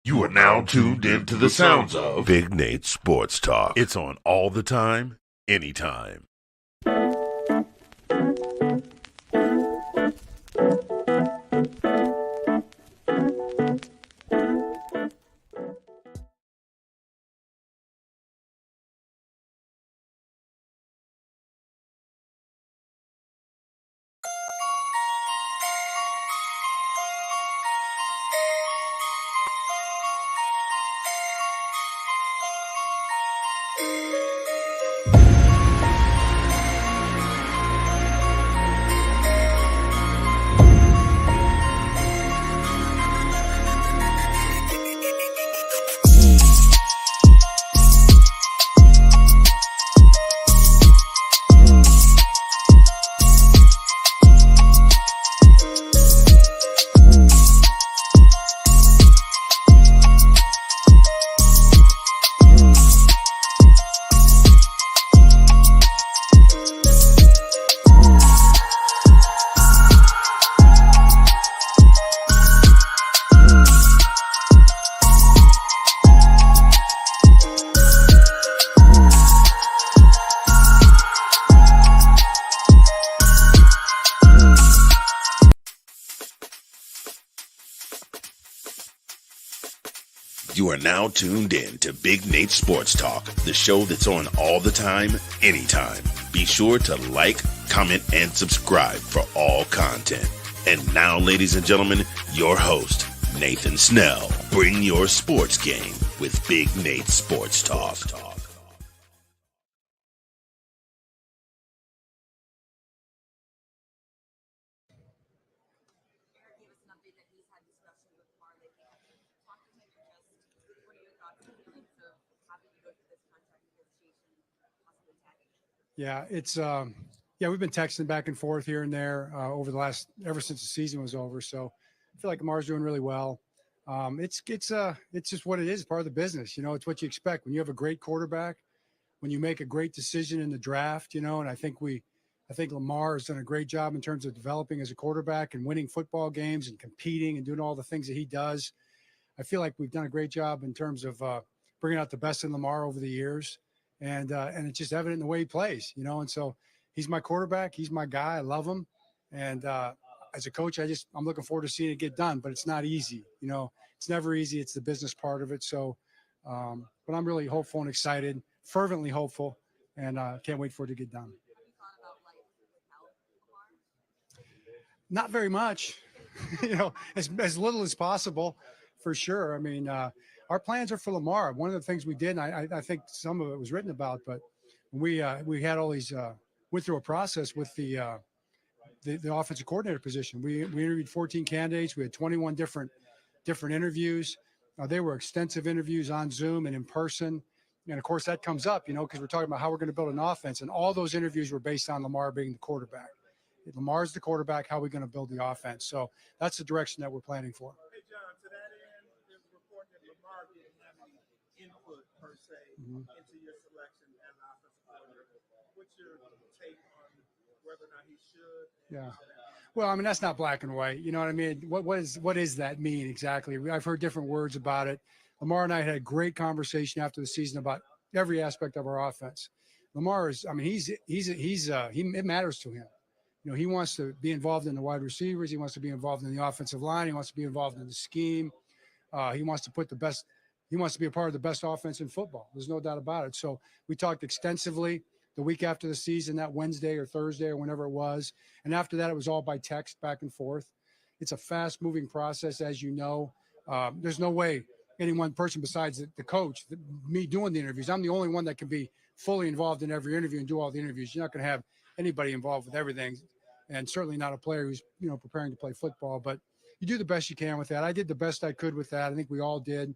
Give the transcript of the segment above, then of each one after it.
You are now tuned into the sounds of Big Nate Sports Talk. It's on all the time, anytime. You are now tuned in to Big Nate Sports Talk, the show that's on all the time, anytime. Be sure to like, comment, and subscribe for all content. And now, ladies and gentlemen, your host, Nathan Snell. Bring your sports game with Big Nate Sports Talk. Yeah, we've been texting back and forth here and there ever since the season was over. So I feel like Lamar's doing really well. It's just what it is, part of the business. You know, it's what you expect when you have a great quarterback, when you make a great decision in the draft, you know, and I think Lamar has done a great job in terms of developing as a quarterback and winning football games and competing and doing all the things that he does. I feel like we've done a great job in terms of bringing out the best in Lamar over the years. And it's just evident in the way he plays, you know. And so he's my quarterback. He's my guy. I love him. And as a coach, I'm looking forward to seeing it get done. But it's not easy, you know. It's never easy. It's the business part of it. So, but I'm really hopeful and excited, fervently hopeful, and can't wait for it to get done. Not very much, you know, as little as possible, for sure. I mean, our plans are for Lamar. One of the things we did, and I think some of it was written about, but we had all these went through a process with the offensive coordinator position. We interviewed 14 candidates. We had 21 different interviews. They were extensive interviews on Zoom and in person. And of course, that comes up, you know, because we're talking about how we're going to build an offense. And all those interviews were based on Lamar being the quarterback. If Lamar's the quarterback, how are we going to build the offense? So that's the direction that we're planning for. Hey, John, to that end, there's a report that Lamar didn't have any input, per se, into your selection as an offensive coordinator. What's your take on whether or not he should? Yeah. Well, I mean, that's not black and white. You know what I mean? What does that mean exactly? I've heard different words about it. Lamar and I had a great conversation after the season about every aspect of our offense. Lamar is, I mean, it matters to him. You know, he wants to be involved in the wide receivers. He wants to be involved in the offensive line. He wants to be involved in the scheme. He wants to be a part of the best offense in football. There's no doubt about it. So we talked extensively the week after the season, that Wednesday or Thursday or whenever it was. And after that, it was all by text back and forth. It's a fast moving process, as you know. There's no way any one person besides the coach, me doing the interviews. I'm the only one that can be fully involved in every interview and do all the interviews. You're not going to have anybody involved with everything. And certainly not a player who's, you know, preparing to play football, but you do the best you can with that. I did the best I could with that. I think we all did.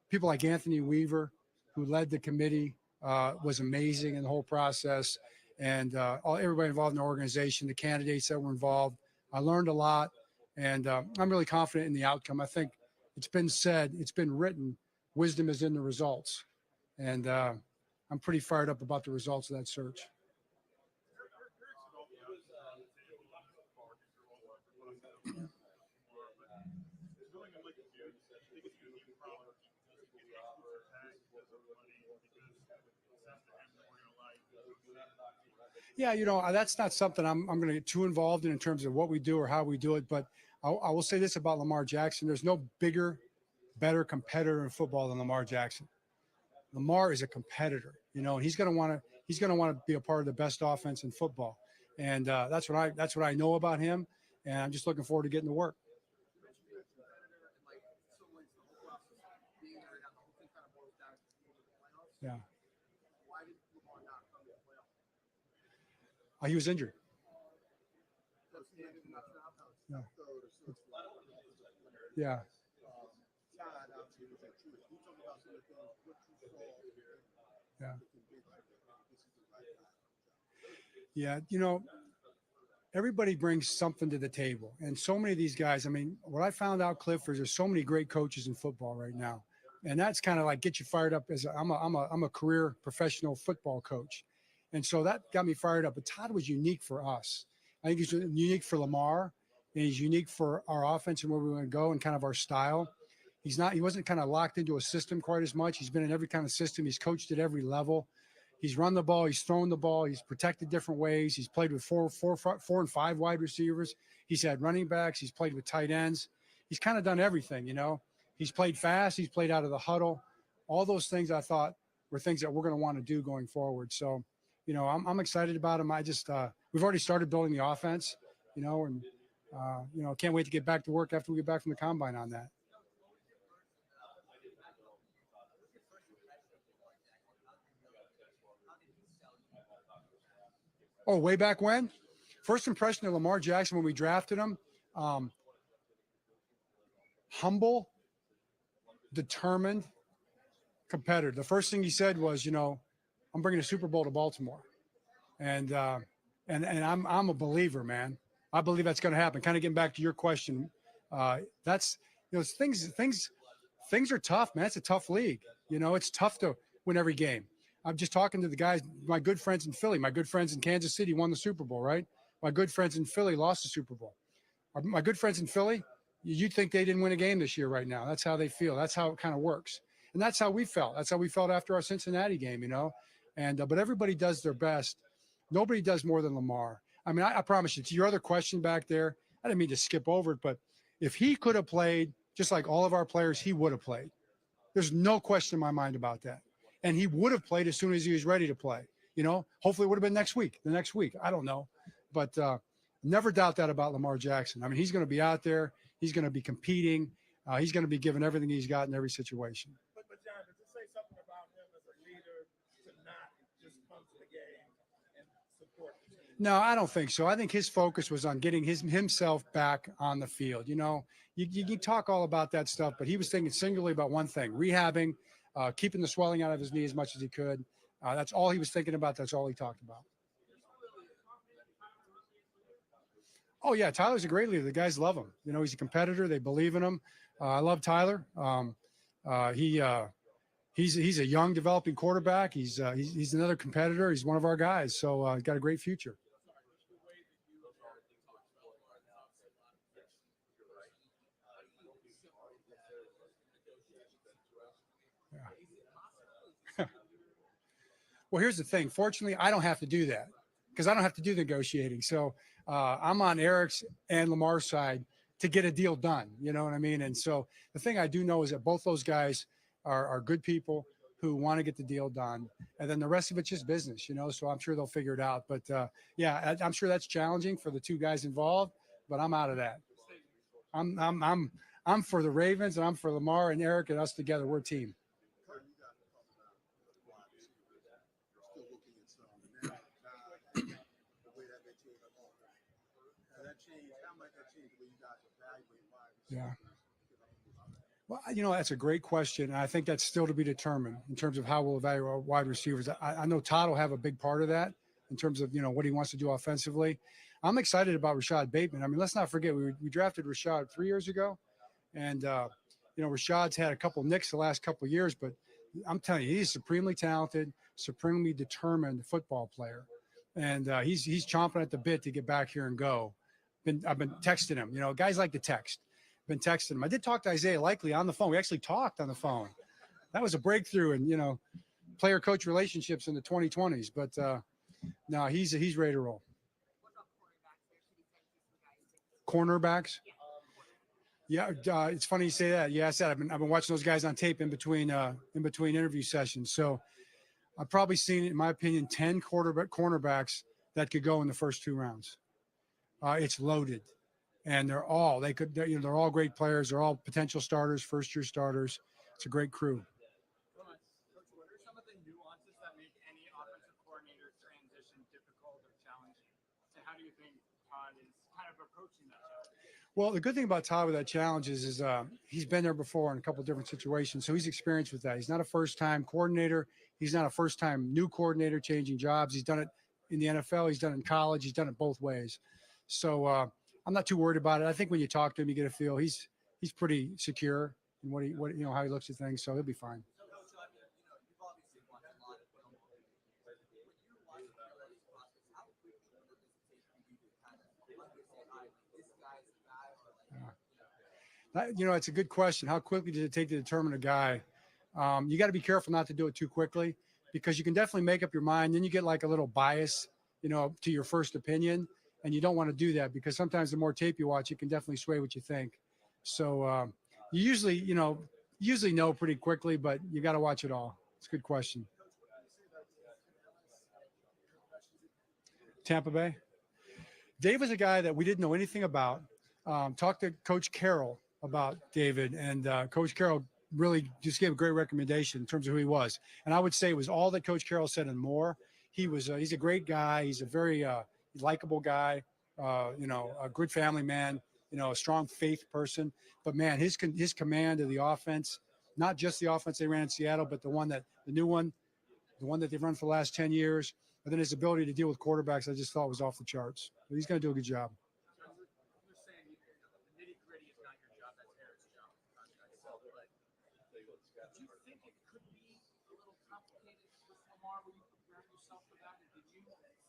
People like Anthony Weaver, who led the committee, was amazing in the whole process. And everybody involved in the organization, the candidates that were involved. I learned a lot, and I'm really confident in the outcome. I think it's been said, it's been written, wisdom is in the results. And I'm pretty fired up about the results of that search. Yeah, that's not something I'm going to get too involved in terms of what we do or how we do it. But I will say this about Lamar Jackson: there's no bigger, better competitor in football than Lamar Jackson. Lamar is a competitor, and he's going to want to be a part of the best offense in football, and that's what I know about him, and I'm just looking forward to getting to work. Yeah. He was injured. Yeah. Yeah. Yeah. Yeah. Everybody brings something to the table. And so many of these guys, I mean, what I found out, Cliff, is there's so many great coaches in football right now. And that's kind of like get you fired up I'm a career professional football coach. And so that got me fired up. But Todd was unique for us. I think he's unique for Lamar, and he's unique for our offense and where we want to go and kind of our style. He wasn't kind of locked into a system quite as much. He's been in every kind of system. He's coached at every level. He's run the ball. He's thrown the ball. He's protected different ways. He's played with four and five wide receivers. He's had running backs. He's played with tight ends. He's kind of done everything, He's played fast. He's played out of the huddle. All those things I thought were things that we're going to want to do going forward. So, I'm excited about him. We've already started building the offense, and can't wait to get back to work after we get back from the combine on that. Oh, way back when? First impression of Lamar Jackson when we drafted him, humble, determined, competitor. The first thing he said was, I'm bringing a Super Bowl to Baltimore. And I'm a believer, man. I believe that's going to happen. Kind of getting back to your question. Things are tough, man. It's a tough league. It's tough to win every game. I'm just talking to the guys, my good friends in Philly, my good friends in Kansas City won the Super Bowl, right? My good friends in Philly lost the Super Bowl. My good friends in Philly, you'd think they didn't win a game this year right now. That's how they feel. That's how it kind of works. And that's how we felt. That's how we felt after our Cincinnati game, And but everybody does their best. Nobody does more than Lamar. I mean, I promise you, to your other question back there, I didn't mean to skip over it, but if he could have played just like all of our players, he would have played. There's no question in my mind about that. And he would have played as soon as he was ready to play. Hopefully it would have been the next week. I don't know. But never doubt that about Lamar Jackson. I mean, he's going to be out there. He's going to be competing. He's going to be giving everything he's got in every situation. But John, does it say something about him as a leader to not just come to the game and support the team? No, I don't think so. I think his focus was on getting himself back on the field. You talk all about that stuff, but he was thinking singularly about one thing: rehabbing, keeping the swelling out of his knee as much as he could. That's all he was thinking about. That's all he talked about. Oh, yeah, Tyler's a great leader. The guys love him. He's a competitor. They believe in him. I love Tyler. He's a young, developing quarterback. He's another competitor. He's one of our guys. So he's got a great future. Yeah. Well, here's the thing. Fortunately, I don't have to do that because I don't have to do negotiating. So I'm on Eric's and Lamar's side to get a deal done. You know what I mean? And so the thing I do know is that both those guys are good people who want to get the deal done. And then the rest of it's just business, so I'm sure they'll figure it out. But yeah, I'm sure that's challenging for the two guys involved, but I'm out of that. I'm for the Ravens, and I'm for Lamar and Eric and us together. We're a team. Yeah. Well, that's a great question. And I think that's still to be determined in terms of how we'll evaluate wide receivers. I know Todd will have a big part of that in terms of, what he wants to do offensively. I'm excited about Rashad Bateman. I mean, let's not forget, we drafted Rashad 3 years ago. And, Rashad's had a couple nicks the last couple of years, but I'm telling you, he's supremely talented, supremely determined football player. And he's chomping at the bit to get back here and go. I've been texting him. Guys like to text. been texting him. I did talk to Isaiah Likely on the phone. We actually talked on the phone. That was a breakthrough in, player coach relationships in the 2020s. But no, he's ready to roll. Cornerbacks. Yeah, it's funny you say that. Yeah, I said I've been watching those guys on tape in between interview sessions. So I've probably seen, in my opinion, 10 cornerbacks that could go in the first 2 rounds. It's loaded, and they're all great players. They're all potential starters, first-year starters. It's a great crew. Coach, what are some of the nuances that make any offensive coordinator transition difficult or challenging? And how do you think Todd is kind of approaching that challenge? Well, the good thing about Todd with that challenge is he's been there before in a couple of different situations, so he's experienced with that. He's not a first-time coordinator. He's not a first-time new coordinator changing jobs. He's done it in the NFL. He's done it in college. He's done it both ways. So I'm not too worried about it. I think when you talk to him, you get a feel. He's pretty secure in how he looks at things, so he'll be fine. It's a good question. How quickly does it take to determine a guy? You got to be careful not to do it too quickly, because you can definitely make up your mind. Then you get like a little bias, to your first opinion, and you don't want to do that, because sometimes the more tape you watch, it can definitely sway what you think. So you usually know pretty quickly, but you got to watch it all. It's a good question. Tampa Bay. Dave was a guy that we didn't know anything about. Talked to Coach Carroll about David, and Coach Carroll really just gave a great recommendation in terms of who he was. And I would say it was all that Coach Carroll said and more. He's a great guy. He's a very likable guy, a good family man, a strong faith person. But man, his command of the offense, not just the offense they ran in Seattle, but the one that they've run for the last 10 years, and then his ability to deal with quarterbacks, I just thought was off the charts. But he's going to do a good job.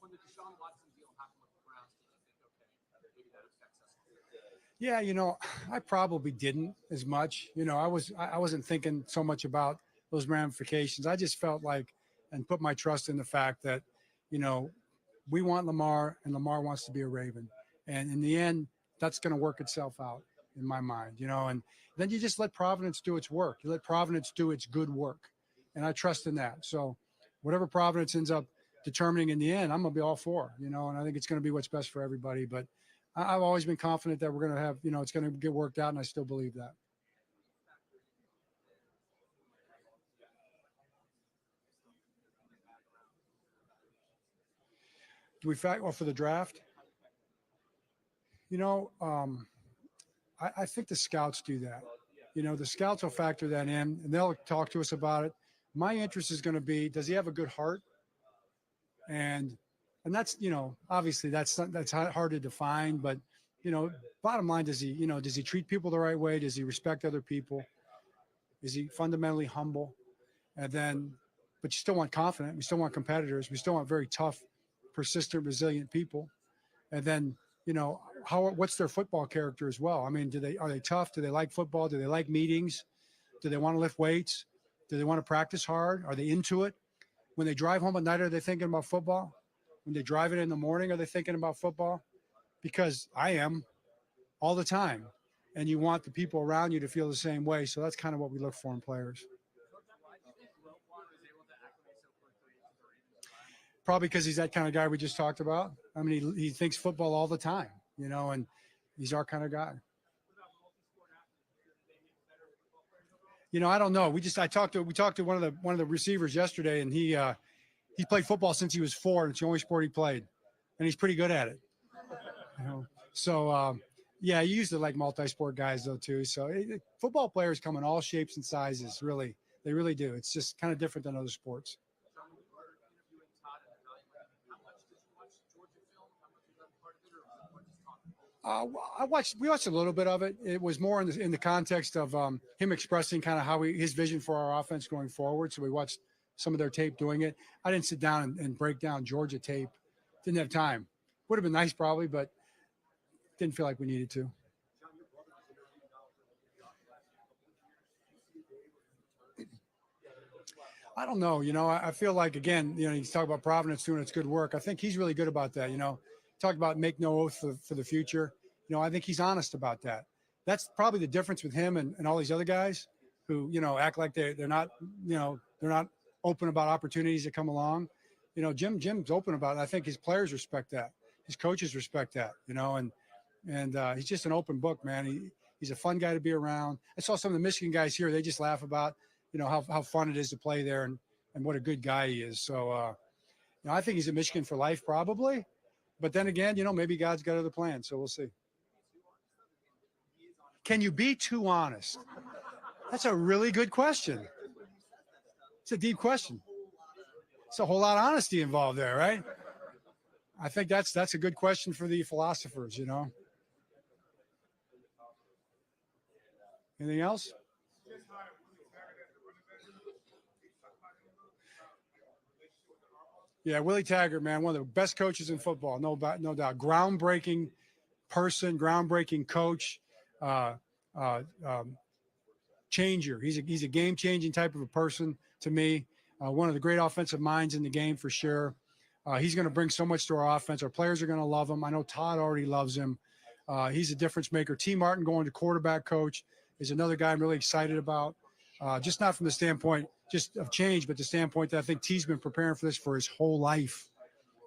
When the Deshaun Watson deal happened with the Browns, did you think, okay, maybe that affects us? Yeah, I probably didn't as much. I wasn't thinking so much about those ramifications. I just felt like and put my trust in the fact that, we want Lamar and Lamar wants to be a Raven. And in the end, that's going to work itself out in my mind, and then you just let Providence do its work. You let Providence do its good work. And I trust in that. So whatever Providence ends up determining in the end, I'm going to be all for, and I think it's going to be what's best for everybody. But I've always been confident that we're going to have, it's going to get worked out, and I still believe that. Do we factor for the draft? I think the scouts do that. The scouts will factor that in, and they'll talk to us about it. My interest is going to be, does he have a good heart? And that's, obviously that's hard to define, but, bottom line, does he treat people the right way? Does he respect other people? Is he fundamentally humble? And then, but you still want confident. We still want competitors. We still want very tough, persistent, resilient people. And then, what's their football character as well? I mean, are they tough? Do they like football? Do they like meetings? Do they want to lift weights? Do they want to practice hard? Are they into it? When they drive home at night, are they thinking about football? When they drive it in the morning, are they thinking about football? Because I am all the time. And you want the people around you to feel the same way. So that's kind of what we look for in players. Probably because he's that kind of guy we just talked about. I mean, he thinks football all the time, and he's our kind of guy. I don't know. We talked to one of the receivers yesterday, and he played football since he was 4. And it's the only sport he played, and he's pretty good at it. So yeah, you usually like multi-sport guys though too. So football players come in all shapes and sizes. Really, they really do. It's just kind of different than other sports. We watched a little bit of it. It was more in the context of him expressing kind of his vision for our offense going forward. So we watched some of their tape doing it. I didn't sit down and break down Georgia tape. Didn't have time. Would have been nice probably, but didn't feel like we needed to. I don't know. I feel like, again, he's talking about Providence doing its good work. I think he's really good about that. Talk about make no oath for the future. I think he's honest about that. That's probably the difference with him and all these other guys who, act like they're not, they're not open about opportunities that come along. Jim's open about it. I think his players respect that. His coaches respect that, and he's just an open book, man. He's a fun guy to be around. I saw some of the Michigan guys here. They just laugh about, how fun it is to play there and what a good guy he is. So, I think he's at Michigan for life probably. But then again, maybe God's got other plans. So we'll see. Can you be too honest? That's a really good question. It's a deep question. It's a whole lot of honesty involved there, right? I think that's a good question for the philosophers, Anything else? Yeah, Willie Taggart, man, one of the best coaches in football, no doubt. Groundbreaking person, groundbreaking coach, changer. He's a game-changing type of a person to me. One of the great offensive minds in the game for sure. He's going to bring so much to our offense. Our players are going to love him. I know Todd already loves him. He's a difference maker. T. Martin going to quarterback coach is another guy I'm really excited about. Just not from the standpoint just of change, but the standpoint that I think T's been preparing for this for his whole life.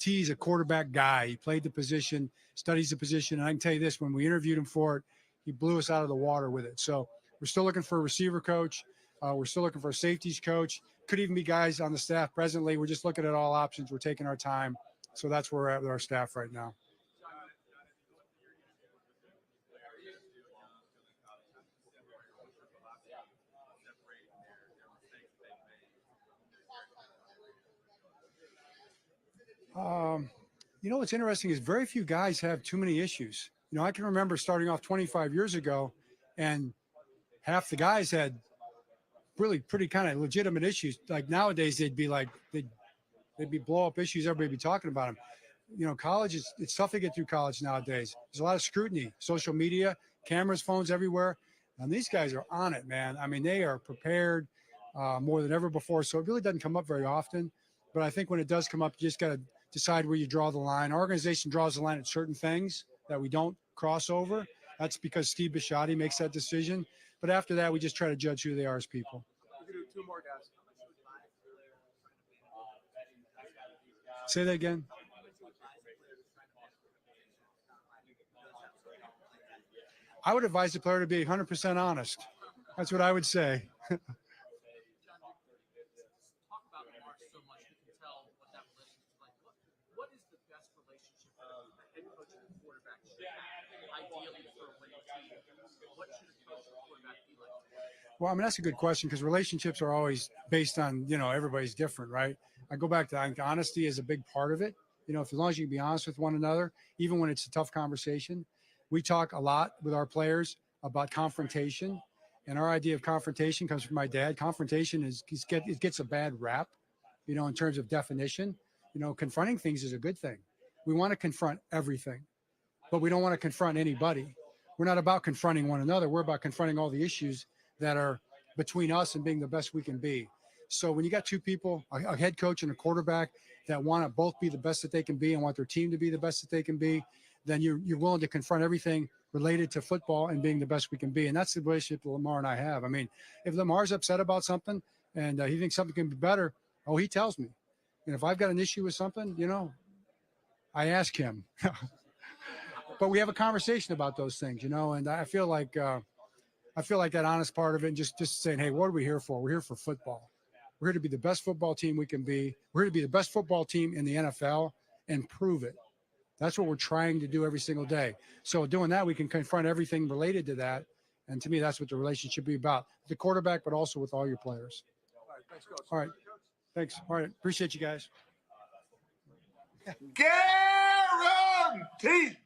T's a quarterback guy. He played the position, studies the position. And I can tell you this, when we interviewed him for it, he blew us out of the water with it. So we're still looking for a receiver coach. We're still looking for a safeties coach. Could even be guys on the staff presently. We're just looking at all options. We're taking our time. So that's where we're at with our staff right now. What's interesting is very few guys have too many issues. I can remember starting off 25 years ago, and half the guys had really pretty kind of legitimate issues. Like nowadays, they'd be blow up issues. Everybody be talking about them. College it's tough to get through college nowadays. There's a lot of scrutiny, social media, cameras, phones everywhere. And these guys are on it, man. I mean, they are prepared more than ever before. So it really doesn't come up very often. But I think when it does come up, you just got to decide where you draw the line. Our organization draws the line at certain things that we don't cross over. That's because Steve Bisciotti makes that decision. But after that, we just try to judge who they are as people. We can do two more guys. Say that again. I would advise the player to be 100% honest. That's what I would say. Well, I mean, that's a good question because relationships are always based on, everybody's different, right? I go back to, I think honesty is a big part of it. As long as you can be honest with one another, even when it's a tough conversation. We talk a lot with our players about confrontation, and our idea of confrontation comes from my dad. Confrontation it gets a bad rap, in terms of definition. Confronting things is a good thing. We want to confront everything, but we don't want to confront anybody. We're not about confronting one another. We're about confronting all the issues that are between us and being the best we can be. So when you got two people, a head coach and a quarterback that want to both be the best that they can be and want their team to be the best that they can be, then you're willing to confront everything related to football and being the best we can be. And that's the relationship that Lamar and I have. I mean, if Lamar's upset about something and he thinks something can be better, he tells me. And if I've got an issue with something, I ask him. But we have a conversation about those things, and I feel like that honest part of it, and just saying, hey, what are we here for? We're here for football. We're here to be the best football team we can be. We're here to be the best football team in the NFL and prove it. That's what we're trying to do every single day. So doing that, we can confront everything related to that. And to me, that's what the relationship should be about. The quarterback, but also with all your players. All right, thanks, Coach. All right. Thanks. All right. Appreciate you guys. Guarantee.